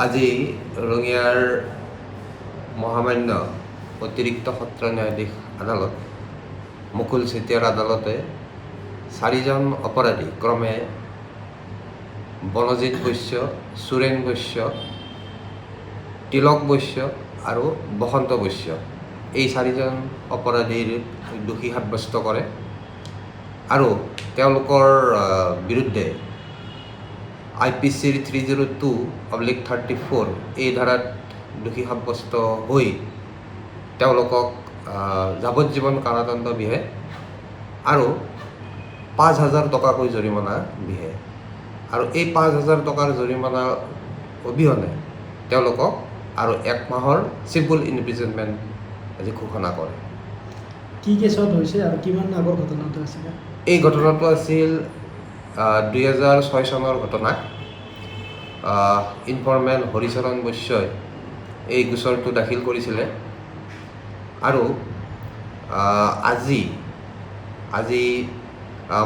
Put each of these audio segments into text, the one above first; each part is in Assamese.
আজি ৰঙিয়াৰ মহামান্য অতিৰিক্ত সত্ৰ ন্যায়াধীশ আদালত মুকুল চেতিয়াৰ আদালতে 4জন অপৰাধী ক্ৰমে বনজিৎ বৈশ্য, সুৰেণ বৈশ্য, তিলক বৈশ্য আৰু বসন্ত বৈশ্য এই 4জন অপৰাধীৰ দোষী সাব্যস্ত কৰে আৰু তেওঁলোকৰ বিৰুদ্ধে IPC 302/34 এই ধাৰাত দোষী সাব্যস্ত হৈ তেওঁলোকক যাৱজ্জীৱন কাৰাদণ্ড বিহে আৰু 5,000 টকাকৈ জৰিমনা বিহে আৰু এই 5,000 টকাৰ জৰিমনা অবিহনে তেওঁলোকক আৰু 1 মাহৰ চিম্পল ইমপ্ৰিজনমেণ্ট আজি ঘোষণা কৰে। কি কেছত হৈছে আৰু কিমান আগৰ ঘটনাটো আছিল? এই ঘটনাটো আছিল 2006 চনৰ ঘটনা। ইনফৰ্মেল হৰিচৰণ বৈশ্যই এই গোচৰটো দাখিল কৰিছিলে আৰু আজি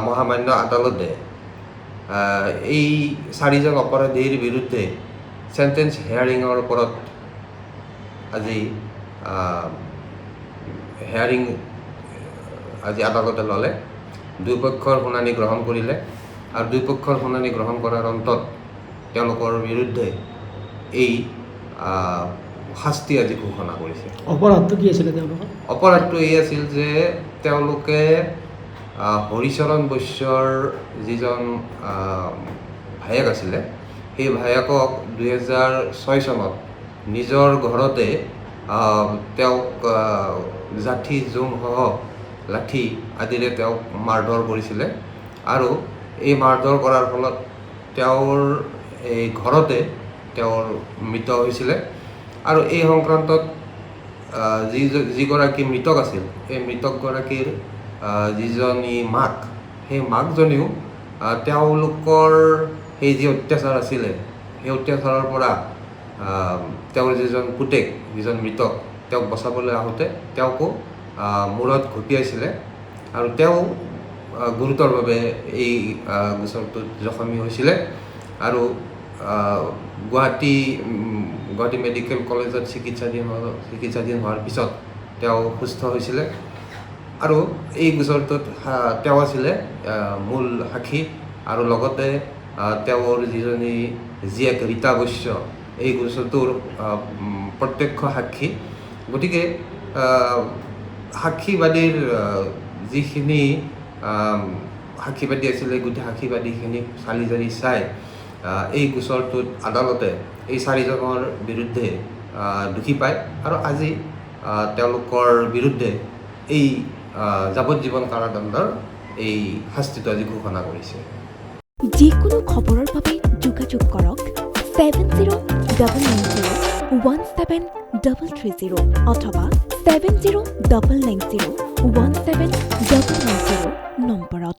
মহামান্য আদালতে এই 4জন অপৰাধীৰ বিৰুদ্ধে চেণ্টেন্স হেয়াৰিঙৰ ওপৰত আজি হেয়াৰিং আদালতে ল'লে। দুয়োপক্ষৰ শুনানি গ্ৰহণ কৰিলে আৰু দুয়োপক্ষৰ শুনানি গ্ৰহণ কৰাৰ অন্তত তেওঁলোকৰ বিৰুদ্ধে এই শাস্তি আজি ঘোষণা কৰিছে। অপৰাধটো কি আছিলে তেওঁলোকৰ? অপৰাধটো এই আছিল যে তেওঁলোকে হৰিচৰণ বৈশ্যৰ যিজন ভায়েক আছিলে সেই ভায়েকক 2006 চনত নিজৰ ঘৰতে তেওঁক জাঠি জোংসহ লাঠি আদিৰে তেওঁক মাৰধৰ কৰিছিলে আৰু এই মাৰধৰ কৰাৰ ফলত তেওঁৰ এই ঘৰতে তেওঁৰ মৃত্যু হৈছিলে আৰু এই সংক্ৰান্তত যিগৰাকী মৃতক আছিল এই মৃতকগৰাকীৰ যিজনী মাক সেই মাকজনীও তেওঁলোকৰ সেই যি অত্যাচাৰ আছিলে সেই অত্যাচাৰৰ পৰা তেওঁৰ যিজন মৃতক তেওঁক বচাবলৈ আহোঁতে তেওঁকো মূৰত ঘঁপিয়াইছিলে আৰু তেওঁ গুৰুতৰভাৱে এই গোচৰটোত জখমী হৈছিলে আৰু গুৱাহাটী মেডিকেল কলেজত চিকিৎসাধীন হোৱাৰ পিছত তেওঁ সুস্থ হৈছিলে আৰু এই গোচৰটোত তেওঁ আছিলে মূল সাক্ষী আৰু লগতে তেওঁৰ যিজনী জীয়েক ৰীতা বৈশ্য এই গোচৰটোৰ প্ৰত্যক্ষ সাক্ষী। গতিকে সাক্ষীবাদীৰ যিখিনি সাক্ষীবাদী আছিলে গোটেই সাক্ষীবাদীখিনিক চালি জাৰি চাই এই গোচৰটোত আদালতে এই 4জনৰ বিৰুদ্ধে দোষী পায় আৰু আজি তেওঁলোকৰ বিৰুদ্ধে এই যাৱজ্জীৱন কাৰাদণ্ডৰ এই শাস্তিটো আজি ঘোষণা কৰিছে। যিকোনো খবৰৰ বাবে যোগাযোগ কৰক 7099017330 অথবা 7099017990 নম্বৰত।